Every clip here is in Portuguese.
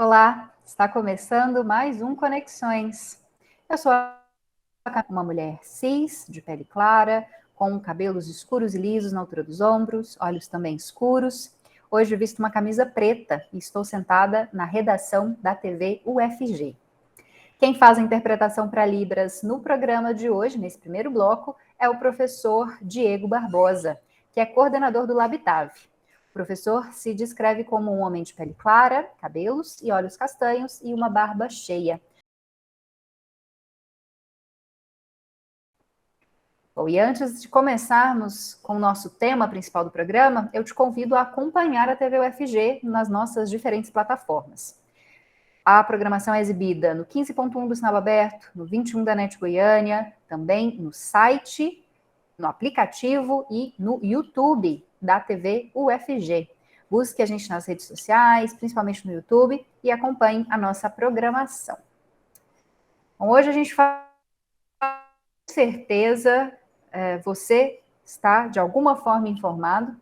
Olá, está começando mais um Conexões. Eu sou uma mulher cis, de pele clara, com cabelos escuros e lisos na altura dos ombros, olhos também escuros. Hoje eu visto uma camisa preta e estou sentada na redação da TV UFG. Quem faz a interpretação para Libras no programa de hoje, nesse primeiro bloco, é o professor Diego Barbosa, que é coordenador do Labitave. O professor se descreve como um homem de pele clara, cabelos e olhos castanhos e uma barba cheia. Bom, e antes de começarmos com o nosso tema principal do programa, eu te convido a acompanhar a TV UFG nas nossas diferentes plataformas. A programação é exibida no 15.1 do Sinal Aberto, no 21 da NET Goiânia, também no site, no aplicativo e no YouTube da TV UFG. Busque a gente nas redes sociais, principalmente no YouTube, e acompanhe a nossa programação. Bom, hoje a gente fala, com certeza, você está de alguma forma informado,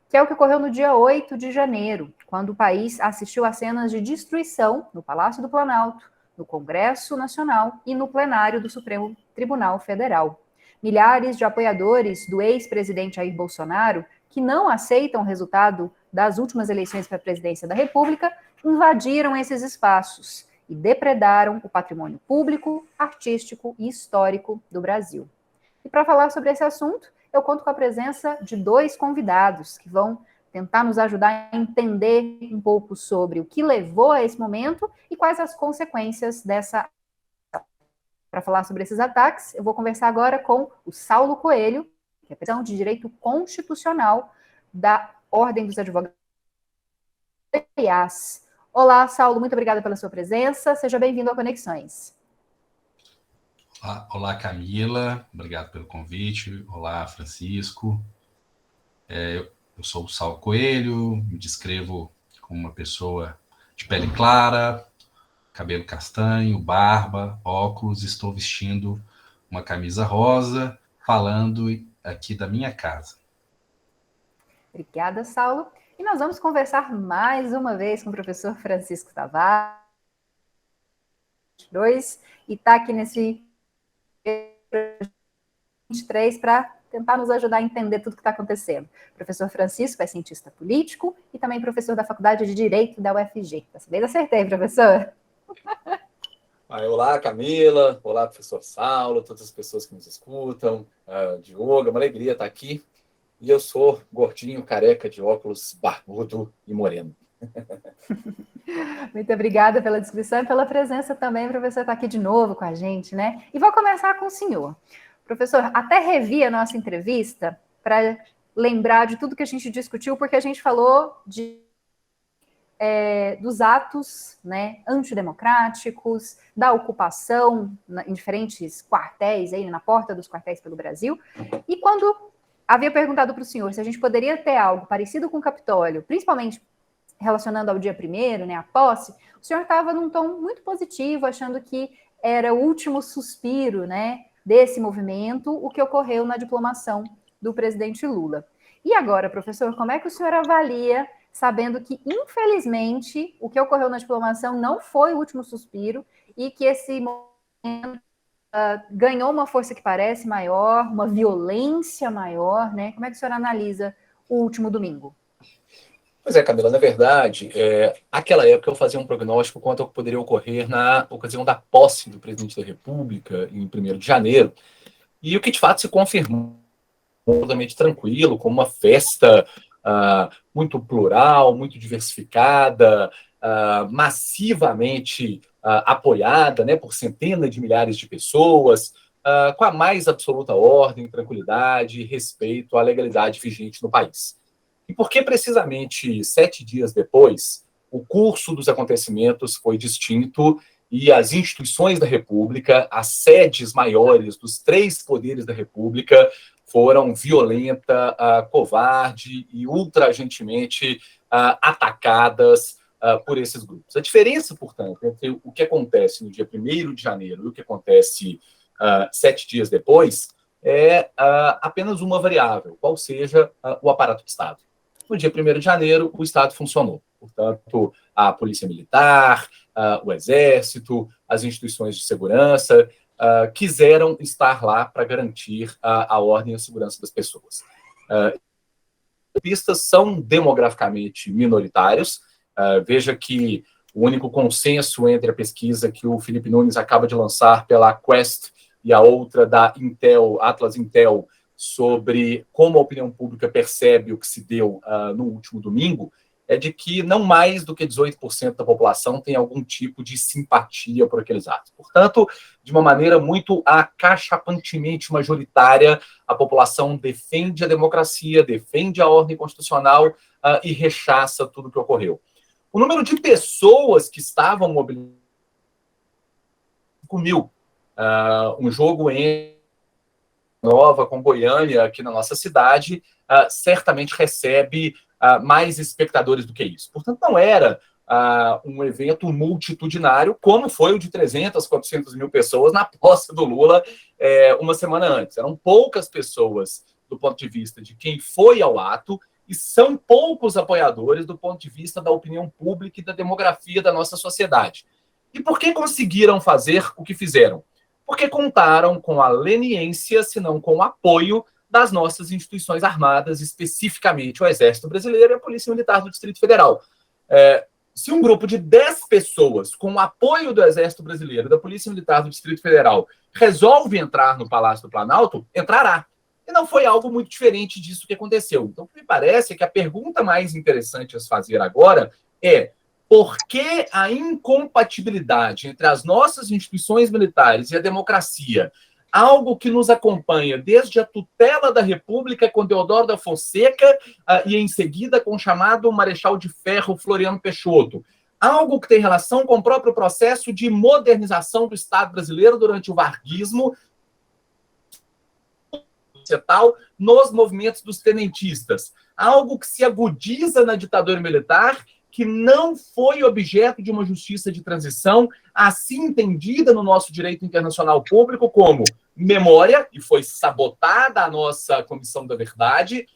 que é o que ocorreu no dia 8 de janeiro, quando o país assistiu a cenas de destruição no Palácio do Planalto, no Congresso Nacional e no plenário do Supremo Tribunal Federal. Milhares de apoiadores do ex-presidente Jair Bolsonaro, que não aceitam o resultado das últimas eleições para a presidência da República, invadiram esses espaços e depredaram o patrimônio público, artístico e histórico do Brasil. E para falar sobre esse assunto, eu conto com a presença de dois convidados que vão tentar nos ajudar a entender um pouco sobre o que levou a esse momento e quais as consequências dessa. Para falar sobre esses ataques, eu vou conversar agora com o Saulo Coelho, que é presidente de Direito Constitucional da Ordem dos Advogados. Olá, Saulo, muito obrigada pela sua presença. Seja bem-vindo ao Conexões. Olá, Camila, obrigado pelo convite. Olá, Francisco. Eu sou o Saulo Coelho, me descrevo como uma pessoa de pele clara, cabelo castanho, barba, óculos. Estou vestindo uma camisa rosa, falando aqui da minha casa. Obrigada, Saulo. E nós vamos conversar mais uma vez com o professor Francisco Tavares, e está aqui nesse 23 para tentar nos ajudar a entender tudo o que está acontecendo. O professor Francisco é cientista político e também professor da Faculdade de Direito da UFG. Dessa vez acertei, professor. Olá, Camila. Olá, professor Saulo, todas as pessoas que nos escutam. Diogo, é uma alegria estar aqui. E eu sou gordinho, careca, de óculos, barbudo e moreno. Muito obrigada pela descrição e pela presença também, professor, estar aqui de novo com a gente, né? E vou começar com o senhor. Professor, até revi a nossa entrevista para lembrar de tudo que a gente discutiu, porque a gente falou dos atos, né, antidemocráticos, da ocupação em diferentes quartéis, aí, na porta dos quartéis pelo Brasil. E quando havia perguntado para o senhor se a gente poderia ter algo parecido com o Capitólio, principalmente relacionando ao dia 1º, né, a posse, o senhor estava num tom muito positivo, achando que era o último suspiro, né, desse movimento, o que ocorreu na diplomação do presidente Lula. E agora, professor, como é que o senhor avalia, sabendo que, infelizmente, o que ocorreu na diplomação não foi o último suspiro e que esse movimento ganhou uma força que parece maior, uma violência maior, né? Como é que o senhor analisa o último domingo? Pois é, Camila, na verdade, naquela época eu fazia um prognóstico quanto ao que poderia ocorrer na ocasião da posse do presidente da República, em 1º de janeiro, e o que de fato se confirmou totalmente tranquilo, como uma festa muito plural, muito diversificada, massivamente apoiada, né, por centenas de milhares de pessoas, com a mais absoluta ordem, tranquilidade e respeito à legalidade vigente no país. E por que precisamente 7 dias depois o curso dos acontecimentos foi distinto e as instituições da República, as sedes maiores dos 3 poderes da República, foram violenta, covarde e ultrajantemente atacadas por esses grupos. A diferença, portanto, entre o que acontece no dia 1º de janeiro e o que acontece 7 dias depois é apenas uma variável, qual seja o aparato do Estado. No dia 1º de janeiro, o Estado funcionou. portanto, a Polícia Militar, o Exército, as instituições de segurança, quiseram estar lá para garantir a ordem e a segurança das pessoas. Pistas são demograficamente minoritários. Veja que o único consenso entre a pesquisa que o Felipe Nunes acaba de lançar pela Quest e a outra da Intel, Atlas Intel, sobre como a opinião pública percebe o que se deu no último domingo, é de que não mais do que 18% da população tem algum tipo de simpatia por aqueles atos. Portanto, de uma maneira muito acachapantemente majoritária, a população defende a democracia, defende a ordem constitucional e rechaça tudo o que ocorreu. O número de pessoas que estavam mobilizadas, 5.000. Um jogo em Nova com Goiânia, aqui na nossa cidade, certamente recebe mais espectadores do que isso. Portanto, não era um evento multitudinário, como foi o de 300, 400 mil pessoas na posse do Lula uma semana antes. Eram poucas pessoas do ponto de vista de quem foi ao ato, e são poucos apoiadores do ponto de vista da opinião pública e da demografia da nossa sociedade. E por que conseguiram fazer o que fizeram? Porque contaram com a leniência, se não com o apoio das nossas instituições armadas, especificamente o Exército Brasileiro e a Polícia Militar do Distrito Federal. Se um grupo de 10 pessoas, com o apoio do Exército Brasileiro e da Polícia Militar do Distrito Federal, resolve entrar no Palácio do Planalto, entrará. E não foi algo muito diferente disso que aconteceu. Então, o que me parece é que a pergunta mais interessante a se fazer agora é: por que a incompatibilidade entre as nossas instituições militares e a democracia, algo que nos acompanha desde a tutela da República com Deodoro da Fonseca e em seguida com o chamado Marechal de Ferro Floriano Peixoto, algo que tem relação com o próprio processo de modernização do Estado brasileiro durante o varguismo, nos movimentos dos tenentistas, algo que se agudiza na ditadura militar, que não foi objeto de uma justiça de transição, assim entendida no nosso direito internacional público como memória, e foi sabotada a nossa Comissão da Verdade,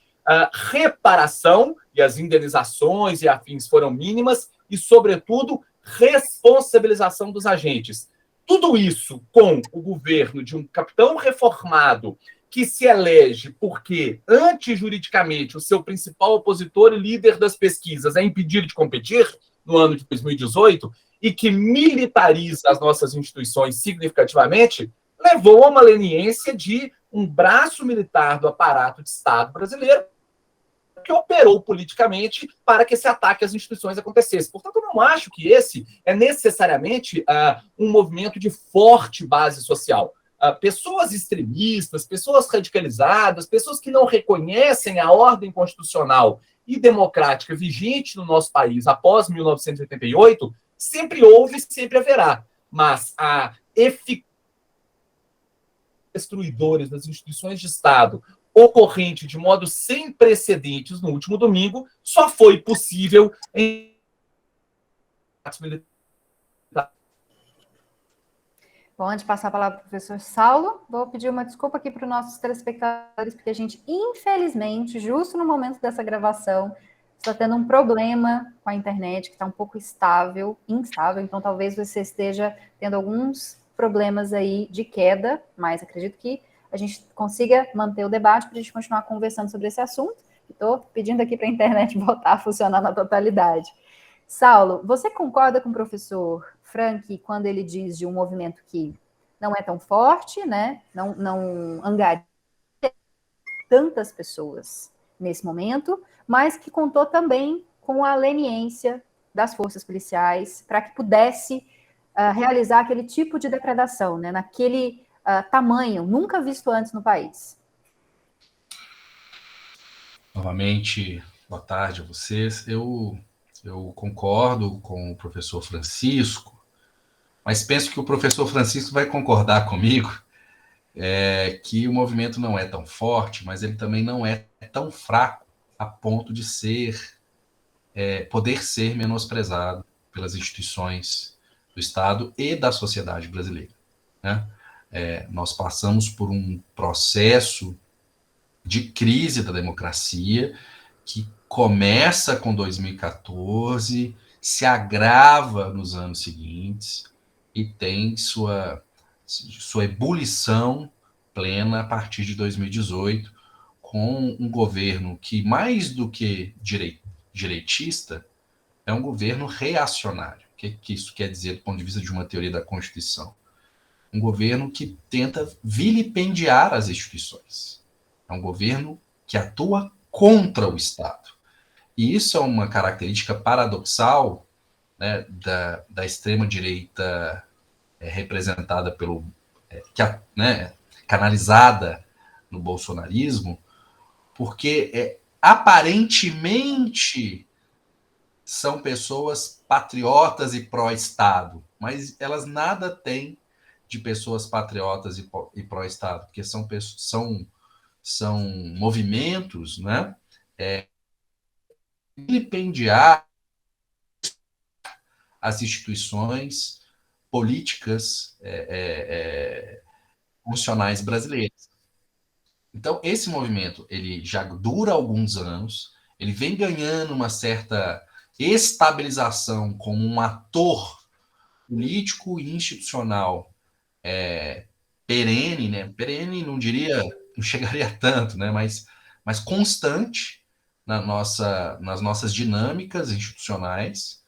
reparação, e as indenizações e afins foram mínimas, e, sobretudo, responsabilização dos agentes. Tudo isso com o governo de um capitão reformado que se elege porque, antijuridicamente, o seu principal opositor e líder das pesquisas é impedido de competir no ano de 2018 e que militariza as nossas instituições significativamente, levou a uma leniência de um braço militar do aparato de Estado brasileiro que operou politicamente para que esse ataque às instituições acontecesse. Portanto, eu não acho que esse é necessariamente um movimento de forte base social. Pessoas extremistas, pessoas radicalizadas, pessoas que não reconhecem a ordem constitucional e democrática vigente no nosso país após 1988, sempre houve e sempre haverá. Mas a eficácia destruidores das instituições de Estado ocorrente de modo sem precedentes no último domingo só foi possível em Bom, antes de passar a palavra para o professor Saulo, vou pedir uma desculpa aqui para os nossos telespectadores, porque a gente, infelizmente, justo no momento dessa gravação, está tendo um problema com a internet, que está um pouco instável, então talvez você esteja tendo alguns problemas aí de queda, mas acredito que a gente consiga manter o debate para a gente continuar conversando sobre esse assunto. Estou pedindo aqui para a internet voltar a funcionar na totalidade. Saulo, você concorda com o professor Frank quando ele diz de um movimento que não é tão forte, né? Não angaria tantas pessoas nesse momento, mas que contou também com a leniência das forças policiais para que pudesse realizar aquele tipo de depredação, né? Naquele tamanho, nunca visto antes no país. Novamente, boa tarde a vocês. Eu concordo com o professor Francisco, mas penso que o professor Francisco vai concordar comigo que o movimento não é tão forte, mas ele também não é tão fraco a ponto de poder ser menosprezado pelas instituições do Estado e da sociedade brasileira, né? Nós passamos por um processo de crise da democracia que começa com 2014, se agrava nos anos seguintes e tem sua ebulição plena a partir de 2018, com um governo que, mais do que direitista, é um governo reacionário. O que isso quer dizer do ponto de vista de uma teoria da Constituição? Um governo que tenta vilipendiar as instituições. É um governo que atua contra o Estado. E isso é uma característica paradoxal, né, da extrema-direita representada pelo... canalizada no bolsonarismo, porque aparentemente são pessoas patriotas e pró-Estado, mas elas nada têm de pessoas patriotas e pró-Estado, porque são movimentos, né, vilipendiar as instituições políticas funcionais brasileiras. Então, esse movimento, ele já dura alguns anos, ele vem ganhando uma certa estabilização como um ator político e institucional perene, né? Perene não diria, não chegaria tanto, né? Mas constante nas nossas dinâmicas institucionais,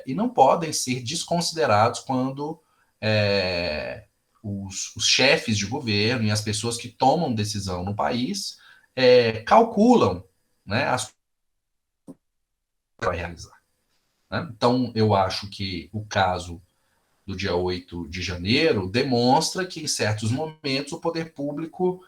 e não podem ser desconsiderados quando os chefes de governo e as pessoas que tomam decisão no país calculam, né, as para realizar. Né? Então, eu acho que o caso do dia 8 de janeiro demonstra que, em certos momentos, o poder público,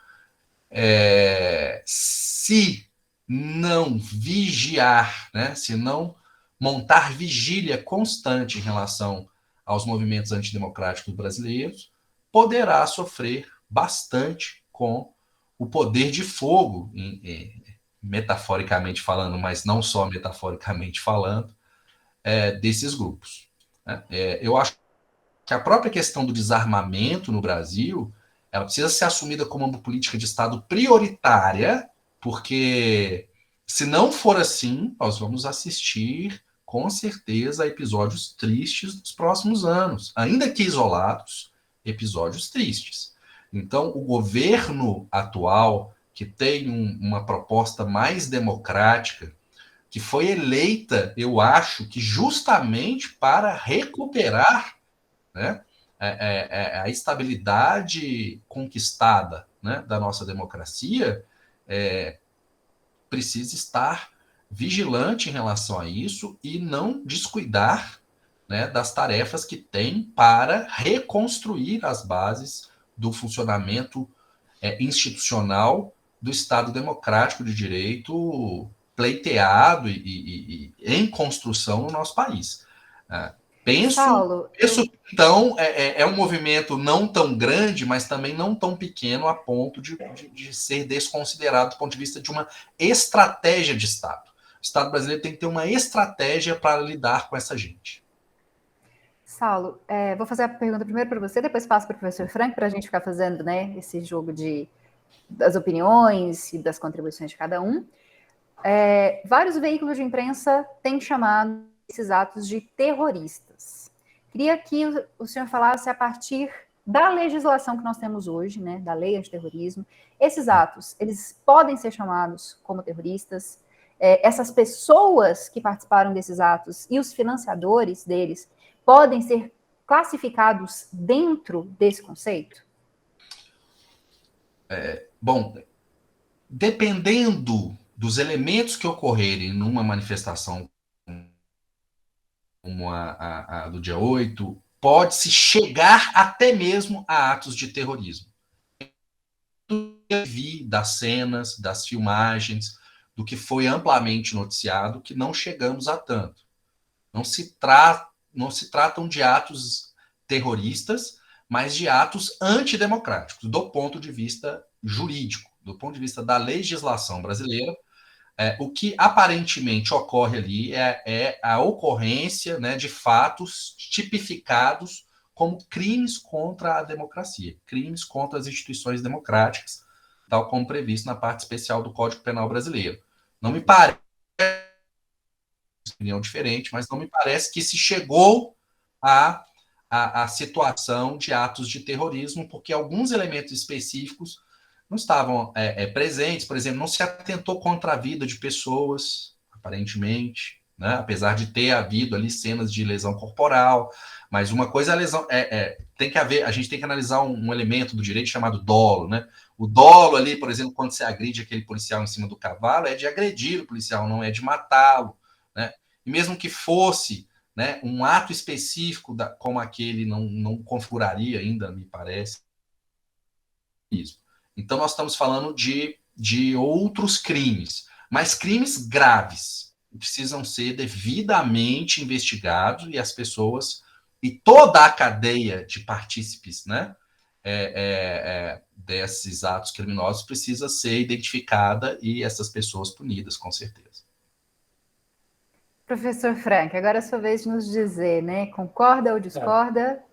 se não vigiar, né, se não montar vigília constante em relação aos movimentos antidemocráticos brasileiros, poderá sofrer bastante com o poder de fogo, metaforicamente falando, mas não só metaforicamente falando, desses grupos. Né? Eu acho que a própria questão do desarmamento no Brasil, ela precisa ser assumida como uma política de Estado prioritária, porque se não for assim, nós vamos assistir com certeza a episódios tristes nos próximos anos, ainda que isolados, episódios tristes. Então, o governo atual, que tem uma proposta mais democrática, que foi eleita, eu acho, que justamente para recuperar, né, a estabilidade conquistada, né, da nossa democracia, precisa estar vigilante em relação a isso e não descuidar, né, das tarefas que tem para reconstruir as bases do funcionamento institucional do Estado democrático de direito pleiteado e em construção no nosso país. Penso, então, um movimento não tão grande, mas também não tão pequeno a ponto de ser desconsiderado do ponto de vista de uma estratégia de Estado. O Estado brasileiro tem que ter uma estratégia para lidar com essa gente. Saulo, vou fazer a pergunta primeiro para você, depois passo para o professor Frank, para a gente ficar fazendo, né, esse jogo das opiniões e das contribuições de cada um. Vários veículos de imprensa têm chamado esses atos de terroristas. Queria que o senhor falasse a partir da legislação que nós temos hoje, né, da lei antiterrorismo, esses atos, eles podem ser chamados como terroristas? Essas pessoas que participaram desses atos e os financiadores deles podem ser classificados dentro desse conceito? Bom, dependendo dos elementos que ocorrerem numa manifestação como a do dia 8, pode-se chegar até mesmo a atos de terrorismo. Eu vi das cenas, das filmagens, do que foi amplamente noticiado, que não chegamos a tanto. Não se tratam de atos terroristas, mas de atos antidemocráticos, do ponto de vista jurídico, do ponto de vista da legislação brasileira. O que aparentemente ocorre ali é a ocorrência, né, de fatos tipificados como crimes contra a democracia, crimes contra as instituições democráticas, tal como previsto na parte especial do Código Penal brasileiro. Não me parece opinião diferente, mas não me parece que se chegou à situação de atos de terrorismo, porque alguns elementos específicos não estavam presentes. Por exemplo, não se atentou contra a vida de pessoas, aparentemente, né? Apesar de ter havido ali cenas de lesão corporal. Mas uma coisa é a lesão. Tem que haver, a gente tem que analisar um elemento do direito chamado dolo, né? O dolo ali, por exemplo, quando você agride aquele policial em cima do cavalo, é de agredir o policial, não é de matá-lo, né? E mesmo que fosse, né, um ato específico como aquele, não configuraria ainda, me parece, isso. Então nós estamos falando de outros crimes, mas crimes graves, que precisam ser devidamente investigados e as pessoas e toda a cadeia de partícipes, né, desses atos criminosos precisa ser identificada e essas pessoas punidas, com certeza. Professor Frank, agora é a sua vez de nos dizer, né? Concorda ou discorda?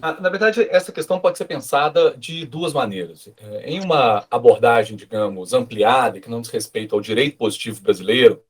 Na verdade, essa questão pode ser pensada de duas maneiras. Em uma abordagem, digamos, ampliada, que não diz respeito ao direito positivo brasileiro,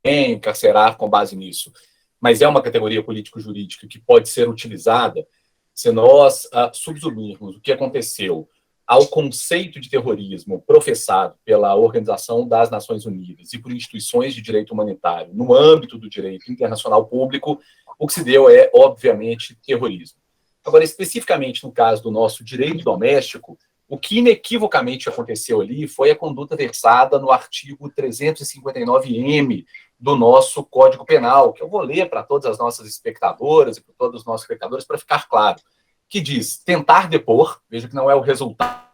encarcerar com base nisso, mas é uma categoria político-jurídica que pode ser utilizada se nós subsumirmos o que aconteceu ao conceito de terrorismo professado pela Organização das Nações Unidas e por instituições de direito humanitário no âmbito do direito internacional público, o que se deu é, obviamente, terrorismo. Agora, especificamente no caso do nosso direito doméstico, o que inequivocamente aconteceu ali foi a conduta versada no artigo 359-M do nosso Código Penal, que eu vou ler para todas as nossas espectadoras e para todos os nossos espectadores para ficar claro, que diz tentar depor, veja que não é o resultado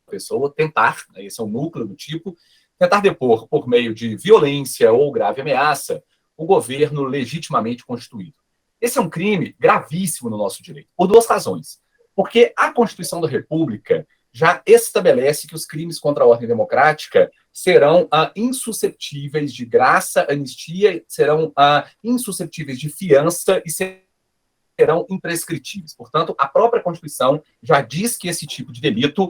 da pessoa, tentar, né, esse é o núcleo do tipo, tentar depor por meio de violência ou grave ameaça o governo legitimamente constituído. Esse é um crime gravíssimo no nosso direito, por duas razões. Porque a Constituição da República já estabelece que os crimes contra a ordem democrática serão insuscetíveis de graça, anistia, serão insuscetíveis de fiança e serão imprescritíveis. Portanto, a própria Constituição já diz que esse tipo de delito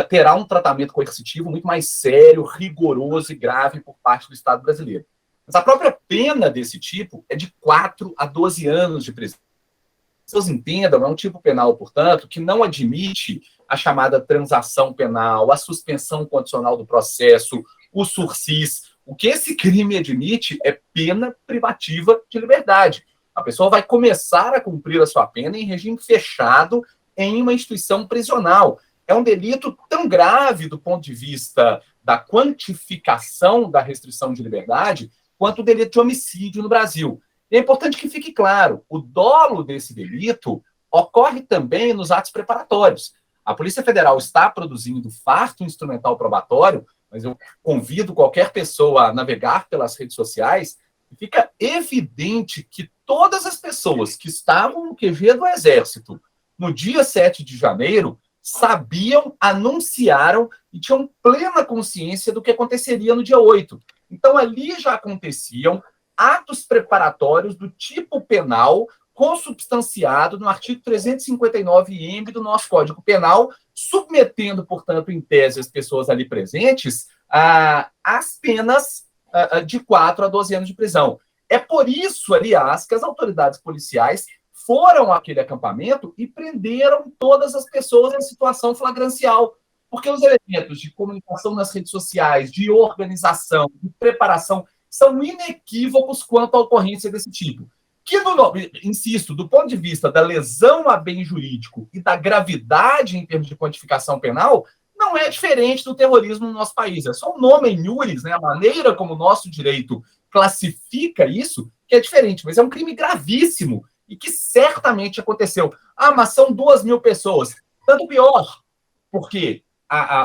terá um tratamento coercitivo muito mais sério, rigoroso e grave por parte do Estado brasileiro. Mas a própria pena desse tipo é de 4 a 12 anos de prisão. Vocês entendam, é um tipo penal, portanto, que não admite a chamada transação penal, a suspensão condicional do processo, o sursis. O que esse crime admite é pena privativa de liberdade. A pessoa vai começar a cumprir a sua pena em regime fechado em uma instituição prisional. É um delito tão grave do ponto de vista da quantificação da restrição de liberdade quanto o delito de homicídio no Brasil. E é importante que fique claro, o dolo desse delito ocorre também nos atos preparatórios. A Polícia Federal está produzindo farto instrumental probatório, mas eu convido qualquer pessoa a navegar pelas redes sociais e fica evidente que todas as pessoas que estavam no QG do Exército no dia 7 de janeiro sabiam, anunciaram e tinham plena consciência do que aconteceria no dia 8. Então, ali já aconteciam atos preparatórios do tipo penal consubstanciado no artigo 359-M do nosso Código Penal, submetendo, portanto, em tese, as pessoas ali presentes às penas de 4 a 12 anos de prisão. É por isso, aliás, que as autoridades policiais foram àquele acampamento e prenderam todas as pessoas em situação flagrancial, porque os elementos de comunicação nas redes sociais, de organização, de preparação, são inequívocos quanto à ocorrência desse tipo. Que, insisto, do ponto de vista da lesão a bem jurídico e da gravidade em termos de quantificação penal, não é diferente do terrorismo no nosso país. É só o nome em iuris, né, a maneira como o nosso direito classifica isso, que é diferente. Mas é um crime gravíssimo e que certamente aconteceu. Mas são 2.000 pessoas. Tanto pior, porque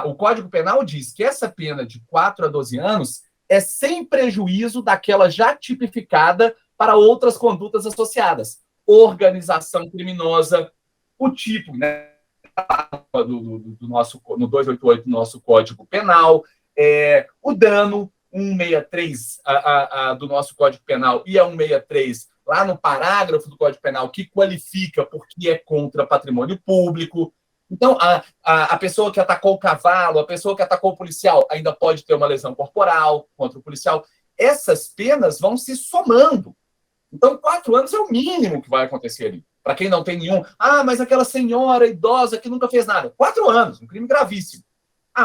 o Código Penal diz que essa pena de 4 a 12 anos é sem prejuízo daquela já tipificada para outras condutas associadas. Organização criminosa, o tipo, né, do nosso, no 288 do nosso Código Penal, o dano, 163 do nosso Código Penal e a 163 lá no parágrafo do Código Penal que qualifica porque é contra patrimônio público. Então, a pessoa que atacou o cavalo, a pessoa que atacou o policial, ainda pode ter uma lesão corporal contra o policial. Essas penas vão se somando. Então, 4 anos é o mínimo que vai acontecer ali. Para quem não tem nenhum. Mas aquela senhora idosa que nunca fez nada. 4 anos, um crime gravíssimo.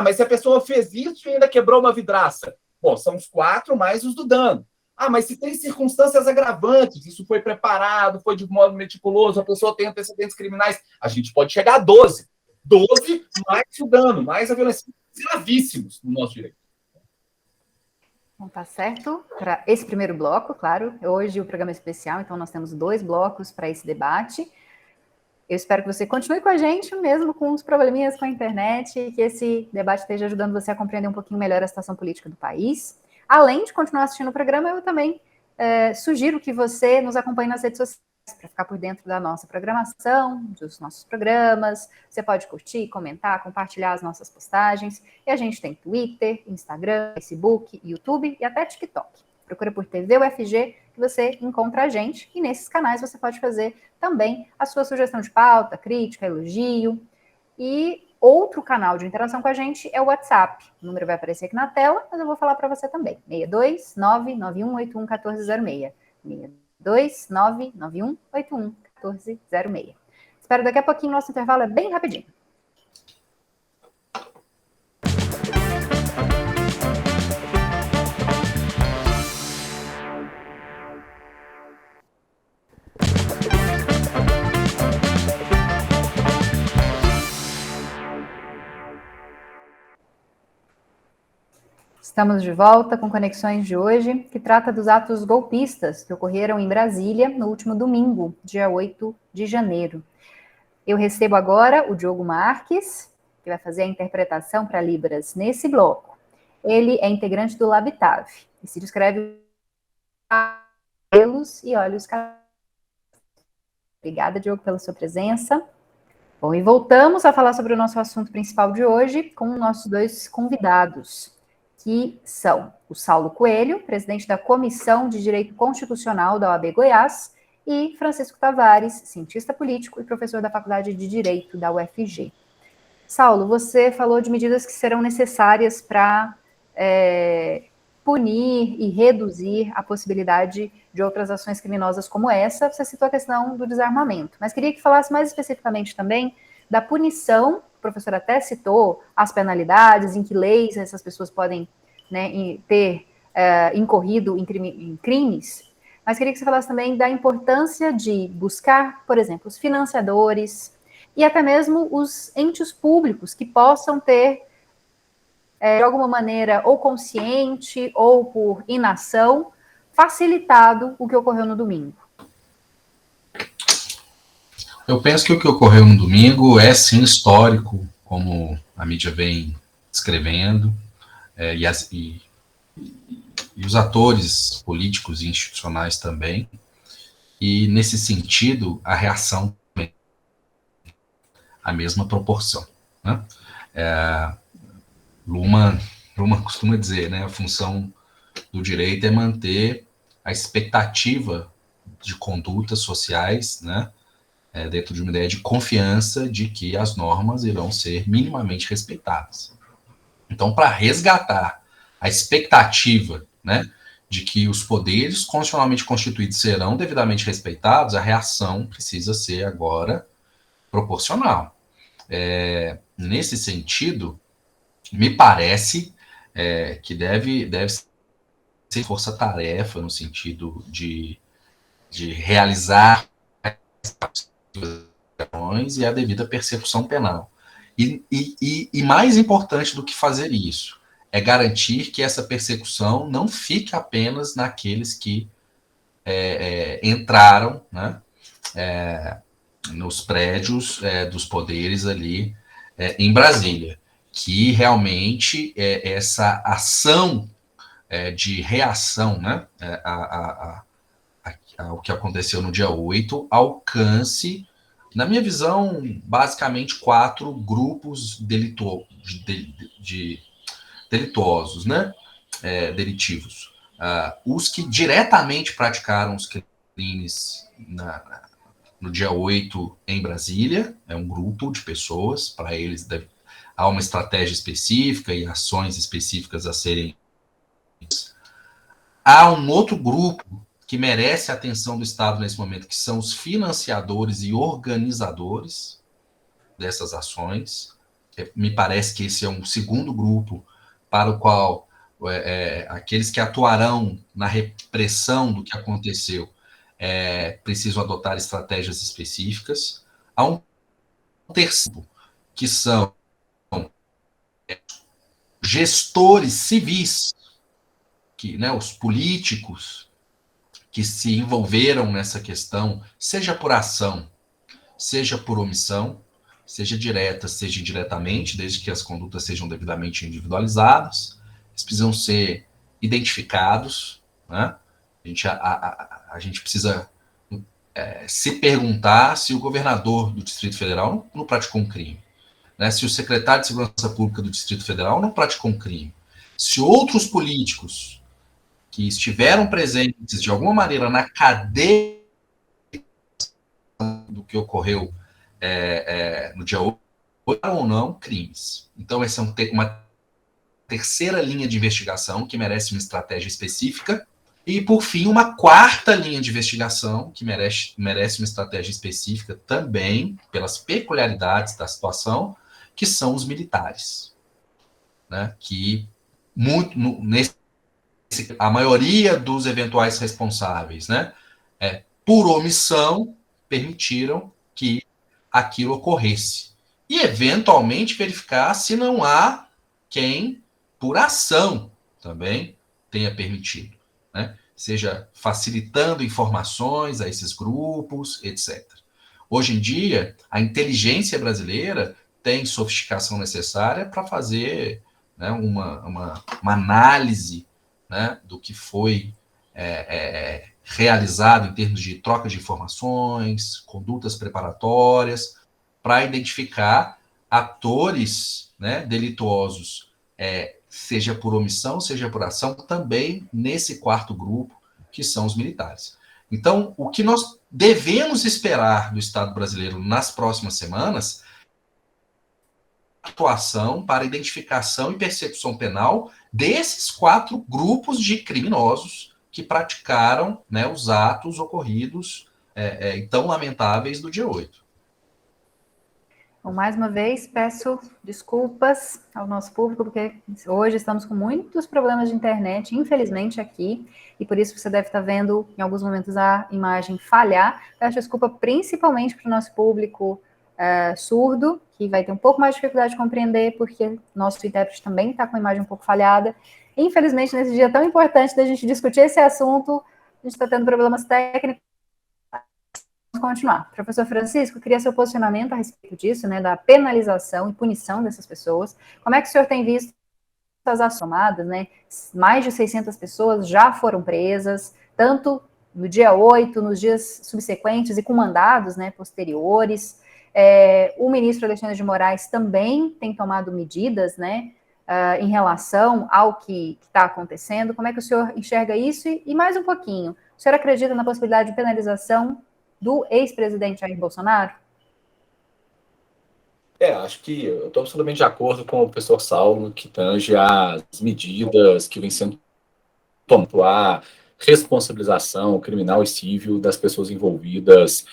Mas se a pessoa fez isso e ainda quebrou uma vidraça. Bom, são os 4 mais os do dano. Mas se tem circunstâncias agravantes, isso foi preparado, foi de modo meticuloso, a pessoa tem antecedentes criminais, a gente pode chegar a 12. 12 mais o dano, mais a violência. Gravíssimos no nosso direito. Bom, tá certo. Para esse primeiro bloco, claro, hoje o programa é especial, então nós temos 2 blocos para esse debate. Eu espero que você continue com a gente, mesmo com os probleminhas com a internet, e que esse debate esteja ajudando você a compreender um pouquinho melhor a situação política do país. Além de continuar assistindo o programa, eu também sugiro que você nos acompanhe nas redes sociais para ficar por dentro da nossa programação, dos nossos programas. Você pode curtir, comentar, compartilhar as nossas postagens. E a gente tem Twitter, Instagram, Facebook, YouTube e até TikTok. Procura por TV UFG que você encontra a gente. E nesses canais você pode fazer também a sua sugestão de pauta, crítica, elogio. E outro canal de interação com a gente é o WhatsApp. O número vai aparecer aqui na tela, mas eu vou falar para você também. 62991811406. 62991811406. Espero daqui a pouquinho, nosso intervalo é bem rapidinho. Estamos de volta com Conexões de hoje, que trata dos atos golpistas que ocorreram em Brasília no último domingo, dia 8 de janeiro. Eu recebo agora o Diogo Marques, que vai fazer a interpretação para Libras nesse bloco. Ele é integrante do Labitav e se descreve pelos e olhos. Obrigada, Diogo, pela sua presença. Bom, e voltamos a falar sobre o nosso assunto principal de hoje com nossos 2 convidados, que são o Saulo Coelho, presidente da Comissão de Direito Constitucional da OAB Goiás, e Francisco Tavares, cientista político e professor da Faculdade de Direito da UFG. Saulo, você falou de medidas que serão necessárias para punir e reduzir a possibilidade de outras ações criminosas como essa. Você citou a questão do desarmamento, mas queria que falasse mais especificamente também da punição. O professor até citou as penalidades, em que leis essas pessoas podem, né, ter incorrido em crimes, mas queria que você falasse também da importância de buscar, por exemplo, os financiadores e até mesmo os entes públicos que possam ter, de alguma maneira, ou consciente ou por inação, facilitado o que ocorreu no domingo. Eu penso que o que ocorreu no domingo é, sim, histórico, como a mídia vem descrevendo, e os atores políticos e institucionais também. E, nesse sentido, a reação também a mesma proporção, né? Luhmann costuma dizer, né, a função do direito é manter a expectativa de condutas sociais, né, dentro de uma ideia de confiança de que as normas irão ser minimamente respeitadas. Então, para resgatar a expectativa, né, de que os poderes constitucionalmente constituídos serão devidamente respeitados, a reação precisa ser agora proporcional. Nesse sentido, me parece que deve ser força-tarefa no sentido de realizar e a devida persecução penal. E mais importante do que fazer isso é garantir que essa persecução não fique apenas naqueles que entraram, né, nos prédios dos poderes ali em Brasília, que realmente essa ação de reação, né, ao que aconteceu no dia 8 alcance, na minha visão, basicamente 4 grupos delituosos, né? Delitivos. Os que diretamente praticaram os crimes no dia 8 em Brasília, é um grupo de pessoas, para eles há uma estratégia específica e ações específicas a serem. Há um outro grupo que merece a atenção do Estado nesse momento, que são os financiadores e organizadores dessas ações. Me parece que esse é um segundo grupo para o qual aqueles que atuarão na repressão do que aconteceu precisam adotar estratégias específicas. Há um terceiro, que são gestores civis, os políticos que se envolveram nessa questão, seja por ação, seja por omissão, seja direta, seja indiretamente, desde que as condutas sejam devidamente individualizadas, eles precisam ser identificados, né? A gente precisa se perguntar se o governador do Distrito Federal não praticou um crime, né? Se o secretário de Segurança Pública do Distrito Federal não praticou um crime, se outros políticos que estiveram presentes de alguma maneira na cadeia do que ocorreu no dia 8, ou não crimes. Então, essa é uma terceira linha de investigação que merece uma estratégia específica. E, por fim, uma quarta linha de investigação que merece uma estratégia específica também, pelas peculiaridades da situação, que são os militares, né? Que a maioria dos eventuais responsáveis, né, por omissão, permitiram que aquilo ocorresse. E, eventualmente, verificar se não há quem, por ação, também tenha permitido, né? Seja facilitando informações a esses grupos, etc. Hoje em dia, a inteligência brasileira tem sofisticação necessária para fazer, né, uma análise, né, do que foi realizado em termos de troca de informações, condutas preparatórias, para identificar atores, né, delituosos, seja por omissão, seja por ação, também nesse quarto grupo, que são os militares. Então, o que nós devemos esperar do Estado brasileiro nas próximas semanas é atuação para identificação e persecução penal desses 4 grupos de criminosos que praticaram, né, os atos ocorridos tão lamentáveis do dia 8. Bom, mais uma vez, peço desculpas ao nosso público, porque hoje estamos com muitos problemas de internet, infelizmente, aqui, e por isso você deve estar vendo, em alguns momentos, a imagem falhar. Peço desculpa principalmente para o nosso público surdo, que vai ter um pouco mais de dificuldade de compreender, porque nosso intérprete também está com a imagem um pouco falhada. Infelizmente, nesse dia tão importante da gente discutir esse assunto, a gente está tendo problemas técnicos. Continuar. Professor Francisco, queria seu posicionamento a respeito disso, né, da penalização e punição dessas pessoas. Como é que o senhor tem visto as ações tomadas, né? Mais de 600 pessoas já foram presas, tanto no dia 8, nos dias subsequentes e com mandados, né, posteriores. O ministro Alexandre de Moraes também tem tomado medidas, né, em relação ao que está acontecendo. Como é que o senhor enxerga isso? E mais um pouquinho, o senhor acredita na possibilidade de penalização do ex-presidente Jair Bolsonaro? Acho que eu estou absolutamente de acordo com o professor Saulo, que tange as medidas que vêm sendo tomadas, a responsabilização criminal e civil das pessoas envolvidas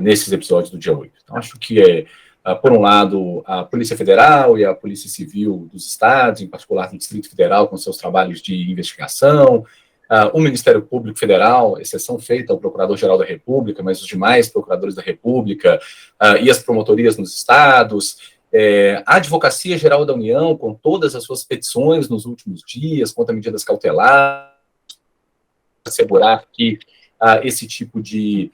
nesses episódios do dia 8. Então, acho que, por um lado, a Polícia Federal e a Polícia Civil dos estados, em particular do Distrito Federal, com seus trabalhos de investigação, o Ministério Público Federal, exceção feita ao Procurador-Geral da República, mas os demais procuradores da República e as promotorias nos estados, a Advocacia Geral da União, com todas as suas petições nos últimos dias, contra medidas cautelares, assegurar que esse tipo de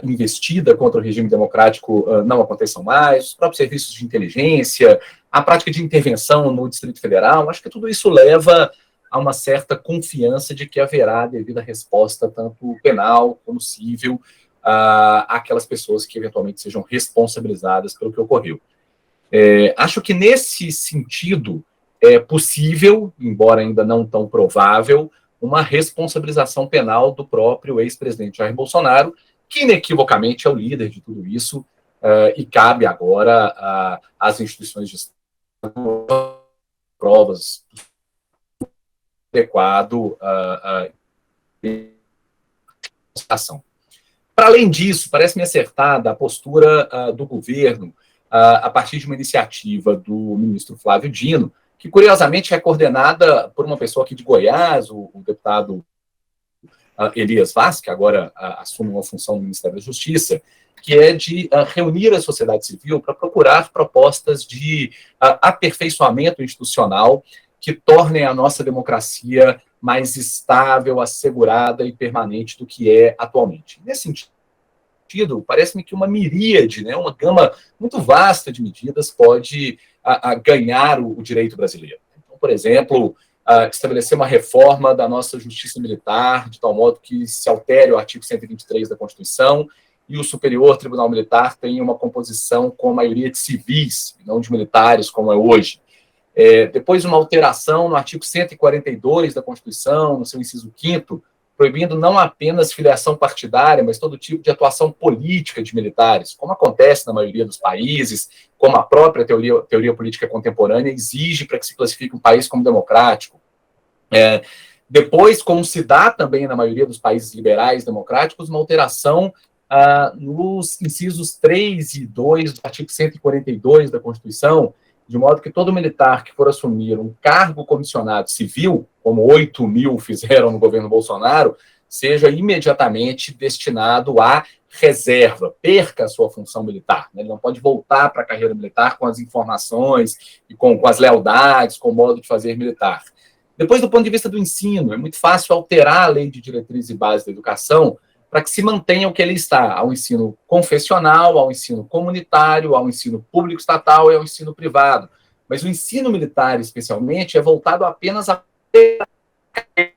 investida contra o regime democrático não aconteçam mais, os próprios serviços de inteligência, a prática de intervenção no Distrito Federal. Acho que tudo isso leva a uma certa confiança de que haverá devida resposta, tanto penal como civil, àquelas pessoas que eventualmente sejam responsabilizadas pelo que ocorreu. Acho que, nesse sentido, é possível, embora ainda não tão provável, uma responsabilização penal do próprio ex-presidente Jair Bolsonaro, que inequivocamente é o líder de tudo isso, e cabe agora às instituições de Estado provas adequado ação. Para além disso, parece-me acertada a postura do governo a partir de uma iniciativa do ministro Flávio Dino, que curiosamente é coordenada por uma pessoa aqui de Goiás, o deputado Elias Vaz, que agora assume uma função no Ministério da Justiça, que é de reunir a sociedade civil para procurar propostas de aperfeiçoamento institucional que tornem a nossa democracia mais estável, assegurada e permanente do que é atualmente. Nesse sentido, parece-me que uma miríade, né, uma gama muito vasta de medidas pode ganhar o direito brasileiro. Então, por exemplo, estabelecer uma reforma da nossa justiça militar, de tal modo que se altere o artigo 123 da Constituição e o Superior Tribunal Militar tenha uma composição com a maioria de civis, não de militares, como é hoje. Depois, uma alteração no artigo 142 da Constituição, no seu inciso 5º, proibindo não apenas filiação partidária, mas todo tipo de atuação política de militares, como acontece na maioria dos países, como a própria teoria política contemporânea exige para que se classifique um país como democrático. Depois, como se dá também na maioria dos países liberais democráticos, uma alteração nos incisos 3 e 2 do artigo 142 da Constituição, de modo que todo militar que for assumir um cargo comissionado civil, como 8 mil fizeram no governo Bolsonaro, seja imediatamente destinado à reserva, perca a sua função militar. Ele não pode voltar para a carreira militar com as informações e com as lealdades, com o modo de fazer militar. Depois, do ponto de vista do ensino, é muito fácil alterar a lei de diretriz e base da educação para que se mantenha o que ele está, ao ensino confessional, ao ensino comunitário, ao ensino público estatal e ao ensino privado. Mas o ensino militar, especialmente, é voltado apenas a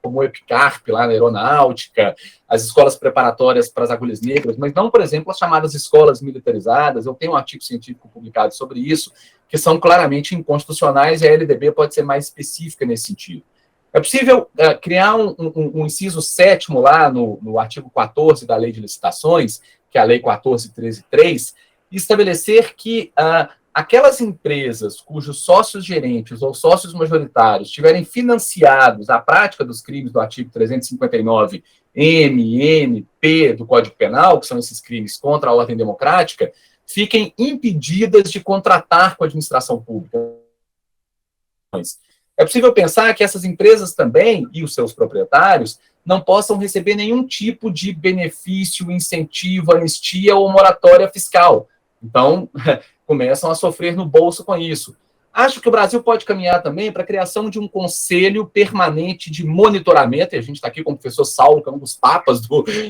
como o EPICARP lá na aeronáutica, as escolas preparatórias para as agulhas negras, mas não, por exemplo, as chamadas escolas militarizadas. Eu tenho um artigo científico publicado sobre isso, que são claramente inconstitucionais, e a LDB pode ser mais específica nesse sentido. É possível criar um inciso 7º lá no artigo 14 da Lei de Licitações, que é a Lei 14.13.3, e estabelecer que aquelas empresas cujos sócios gerentes ou sócios majoritários tiverem financiados a prática dos crimes do artigo 359 M, N, P do Código Penal, que são esses crimes contra a ordem democrática, fiquem impedidas de contratar com a administração pública. É possível pensar que essas empresas também, e os seus proprietários, não possam receber nenhum tipo de benefício, incentivo, anistia ou moratória fiscal. Então, começam a sofrer no bolso com isso. Acho que o Brasil pode caminhar também para a criação de um conselho permanente de monitoramento, e a gente está aqui com o professor Saulo, que é um dos papas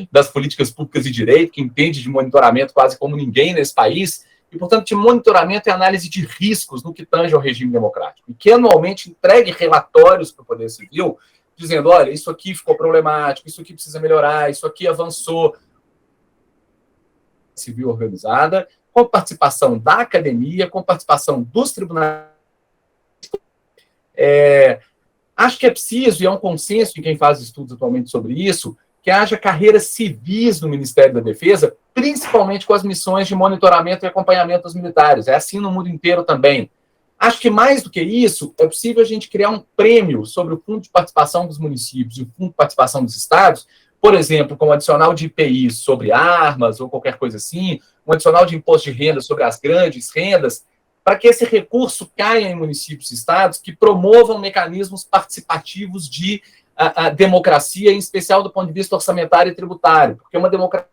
das políticas públicas de direito, que entende de monitoramento quase como ninguém nesse país, e, portanto, de monitoramento e análise de riscos no que tange ao regime democrático, e que anualmente entregue relatórios para o Poder Civil, dizendo, olha, isso aqui ficou problemático, isso aqui precisa melhorar, isso aqui avançou. Civil organizada, com participação da academia, com participação dos tribunais. Acho que é preciso, e é um consenso de quem faz estudos atualmente sobre isso, que haja carreiras civis no Ministério da Defesa, principalmente com as missões de monitoramento e acompanhamento dos militares. É assim no mundo inteiro também. Acho que mais do que isso, é possível a gente criar um prêmio sobre o Fundo de Participação dos Municípios e o Fundo de Participação dos Estados, por exemplo, com um adicional de IPI sobre armas ou qualquer coisa assim, um adicional de imposto de renda sobre as grandes rendas, para que esse recurso caia em municípios e estados que promovam mecanismos participativos de democracia, em especial do ponto de vista orçamentário e tributário, porque uma democracia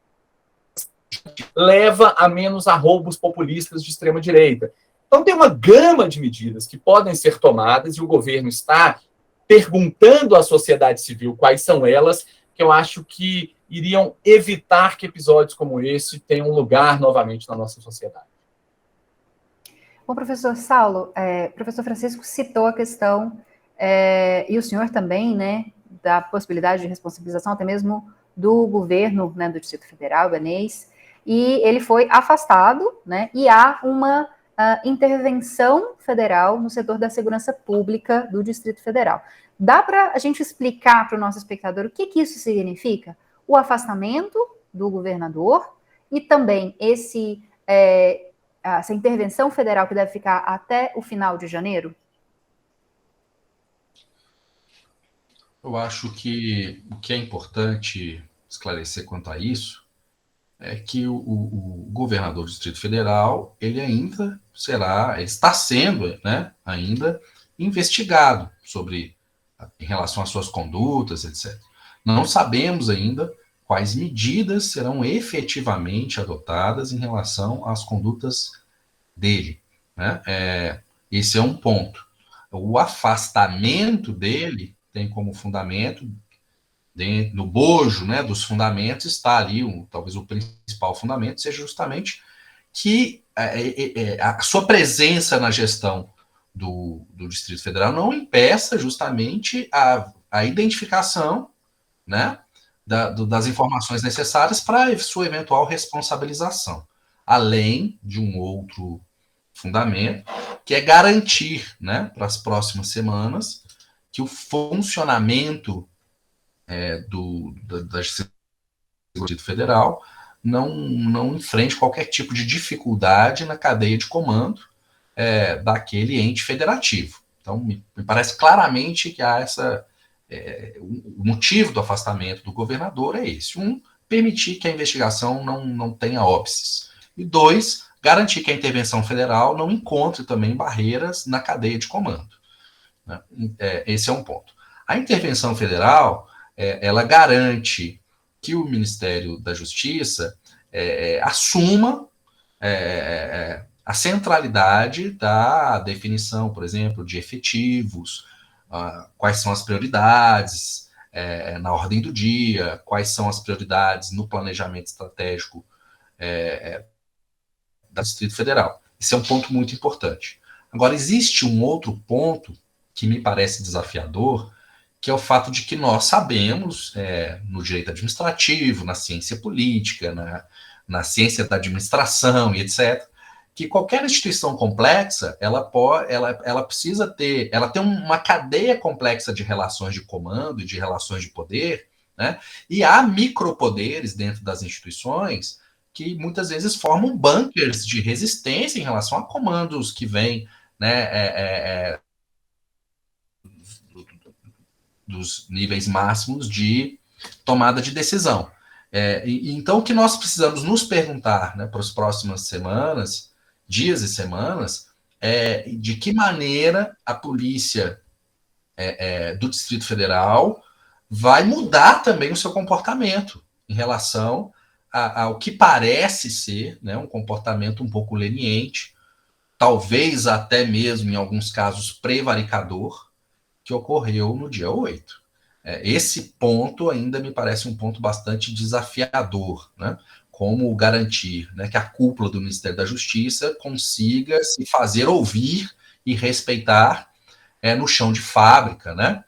leva a menos arroubos populistas de extrema-direita. Então, tem uma gama de medidas que podem ser tomadas e o governo está perguntando à sociedade civil quais são elas, que eu acho que iriam evitar que episódios como esse tenham lugar novamente na nossa sociedade. Bom, professor Saulo, professor Francisco citou a questão, e o senhor também, né, da possibilidade de responsabilização até mesmo do governo, né, do Distrito Federal, Enéas, e ele foi afastado, né, e há uma intervenção federal no setor da segurança pública do Distrito Federal. Dá para a gente explicar para o nosso espectador o que isso significa? O afastamento do governador e também essa intervenção federal que deve ficar até o final de janeiro? Eu acho que o que é importante esclarecer quanto a isso é que o governador do Distrito Federal, ele ainda ele está sendo, né, ainda investigado em relação às suas condutas, etc. Não sabemos ainda quais medidas serão efetivamente adotadas em relação às condutas dele, né? Esse é um ponto. O afastamento dele tem como fundamento, no bojo, né, dos fundamentos, está ali, talvez o principal fundamento seja justamente que a sua presença na gestão do Distrito Federal não impeça justamente a identificação, né, das informações necessárias para sua eventual responsabilização, além de um outro fundamento, que é garantir, né, para as próximas semanas, que o funcionamento da Distrito Federal não enfrente qualquer tipo de dificuldade na cadeia de comando daquele ente federativo. Então, me parece claramente que há o motivo do afastamento do governador é esse. Permitir que a investigação não tenha óbices. E 2, garantir que a intervenção federal não encontre também barreiras na cadeia de comando. Né? Esse é um ponto. A intervenção federal, ela garante que o Ministério da Justiça assuma a centralidade da definição, por exemplo, de efetivos, quais são as prioridades na ordem do dia, quais são as prioridades no planejamento estratégico do Distrito Federal. Esse é um ponto muito importante. Agora, existe um outro ponto que me parece desafiador, que é o fato de que nós sabemos, no direito administrativo, na ciência política, na ciência da administração e etc., que qualquer instituição complexa, ela precisa ela tem uma cadeia complexa de relações de comando e de relações de poder, né? E há micropoderes dentro das instituições que muitas vezes formam bunkers de resistência em relação a comandos que vêm, né, dos níveis máximos de tomada de decisão. Então, o que nós precisamos nos perguntar, né, para as próximas semanas, dias e semanas, de que maneira a polícia do Distrito Federal vai mudar também o seu comportamento em relação ao que parece ser, né, um comportamento um pouco leniente, talvez até mesmo, em alguns casos, prevaricador, que ocorreu no dia 8. Esse ponto ainda me parece um ponto bastante desafiador, né? Como garantir, né, que a cúpula do Ministério da Justiça consiga se fazer ouvir e respeitar no chão de fábrica, né,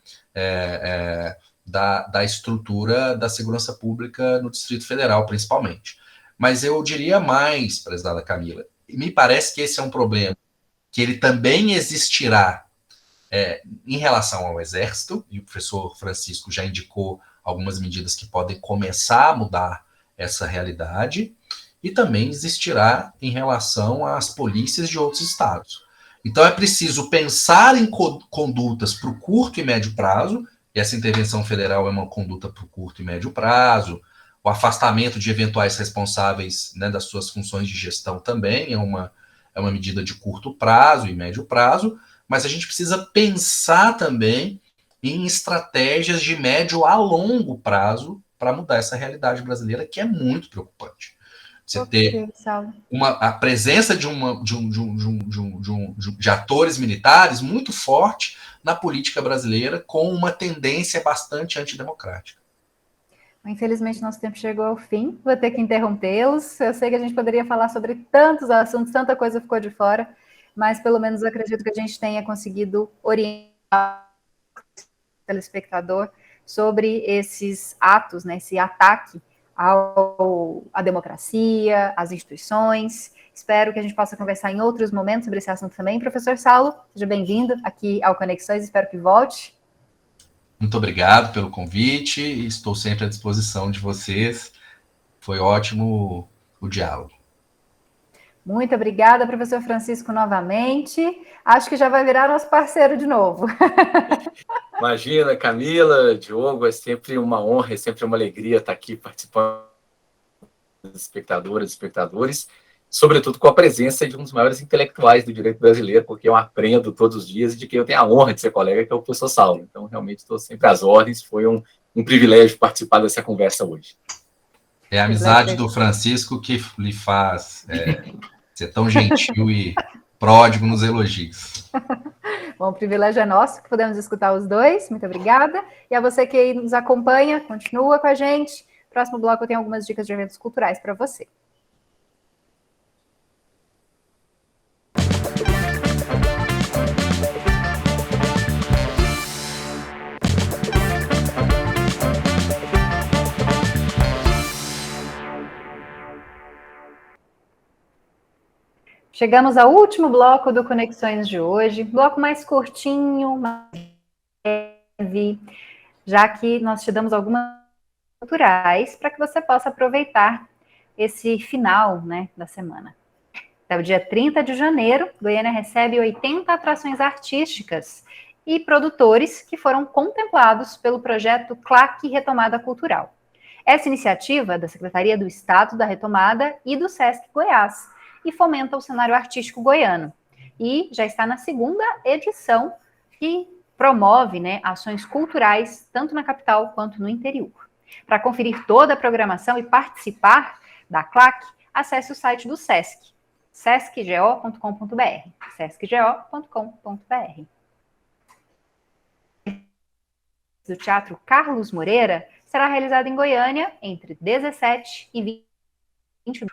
da estrutura da segurança pública no Distrito Federal, principalmente. Mas eu diria mais, prezada Camila, me parece que esse é um problema que ele também existirá em relação ao Exército, e o professor Francisco já indicou algumas medidas que podem começar a mudar essa realidade, e também existirá em relação às polícias de outros estados. Então é preciso pensar em condutas para o curto e médio prazo, e essa intervenção federal é uma conduta para o curto e médio prazo, o afastamento de eventuais responsáveis, né, das suas funções de gestão também é uma medida de curto prazo e médio prazo, mas a gente precisa pensar também em estratégias de médio a longo prazo para mudar essa realidade brasileira, que é muito preocupante. Você ter a presença de atores militares muito forte na política brasileira, com uma tendência bastante antidemocrática. Infelizmente, nosso tempo chegou ao fim, vou ter que interrompê-los. Eu sei que a gente poderia falar sobre tantos assuntos, tanta coisa ficou de fora, mas pelo menos acredito que a gente tenha conseguido orientar o telespectador sobre esses atos, né, esse ataque à democracia, às instituições. Espero que a gente possa conversar em outros momentos sobre esse assunto também. Professor Saulo, seja bem-vindo aqui ao Conexões, espero que volte. Muito obrigado pelo convite e estou sempre à disposição de vocês Foi ótimo o diálogo. Muito obrigada, professor Francisco, novamente. Acho que já vai virar nosso parceiro de novo. Imagina, Camila, Diogo, é sempre uma honra, é sempre uma alegria estar aqui participando das espectadoras e espectadores, sobretudo com a presença de um dos maiores intelectuais do direito brasileiro, porque eu aprendo todos os dias e de quem eu tenho a honra de ser colega, que é o professor Saulo. Então, realmente, estou sempre às ordens. Foi um privilégio participar dessa conversa hoje. É a amizade do Francisco que lhe faz ser tão gentil e pródigo nos elogios. Bom, o privilégio é nosso, que podemos escutar os dois. Muito obrigada. E a você que nos acompanha, continua com a gente. Próximo bloco eu tenho algumas dicas de eventos culturais para você. Chegamos ao último bloco do Conexões de hoje, bloco mais curtinho, mais leve, já que nós te damos algumas culturais para que você possa aproveitar esse final, né, da semana. Até o dia 30 de janeiro, Goiânia recebe 80 atrações artísticas e produtores que foram contemplados pelo projeto CLAC Retomada Cultural. Essa iniciativa da Secretaria do Estado da Retomada e do SESC Goiás, e fomenta o cenário artístico goiano. E já está na segunda edição que promove, né, ações culturais tanto na capital quanto no interior. Para conferir toda a programação e participar da CLAC, acesse o site do SESC, sescgo.com.br, sescgo.com.br. Do Teatro Carlos Moreira será realizado em Goiânia entre 17 e 20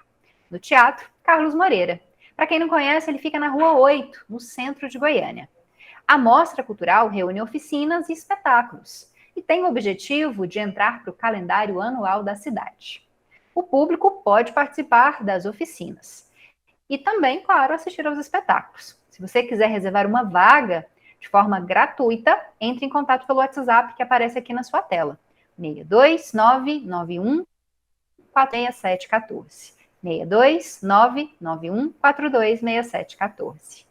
no Teatro Carlos Moreira. Para quem não conhece, ele fica na Rua 8, no centro de Goiânia. A mostra cultural reúne oficinas e espetáculos e tem o objetivo de entrar para o calendário anual da cidade. O público pode participar das oficinas e também, claro, assistir aos espetáculos. Se você quiser reservar uma vaga de forma gratuita, entre em contato pelo WhatsApp que aparece aqui na sua tela. 62991 46714. 62991426714.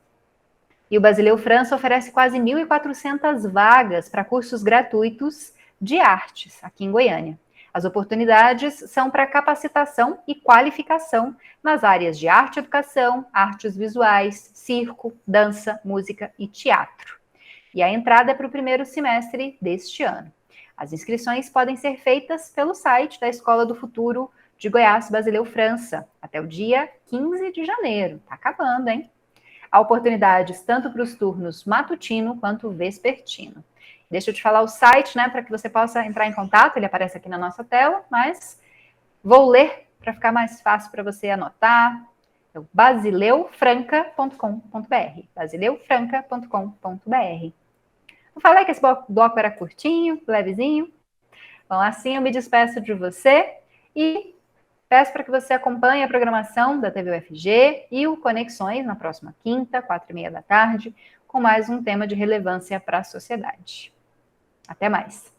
E o Basileu França oferece quase 1.400 vagas para cursos gratuitos de artes aqui em Goiânia. As oportunidades são para capacitação e qualificação nas áreas de arte e educação, artes visuais, circo, dança, música e teatro. E a entrada é para o primeiro semestre deste ano. As inscrições podem ser feitas pelo site da Escola do Futuro de Goiás, Basileu França, até o dia 15 de janeiro. Está acabando, hein? Há oportunidades tanto para os turnos matutino quanto vespertino. Deixa eu te falar o site, né, para que você possa entrar em contato, ele aparece aqui na nossa tela, mas vou ler para ficar mais fácil para você anotar. É o basileufranca.com.br, basileufranca.com.br. Eu falei que esse bloco era curtinho, levezinho. Bom, assim eu me despeço de você e peço para que você acompanhe a programação da TV UFG e o Conexões na próxima quinta, 4h30 da tarde, com mais um tema de relevância para a sociedade. Até mais!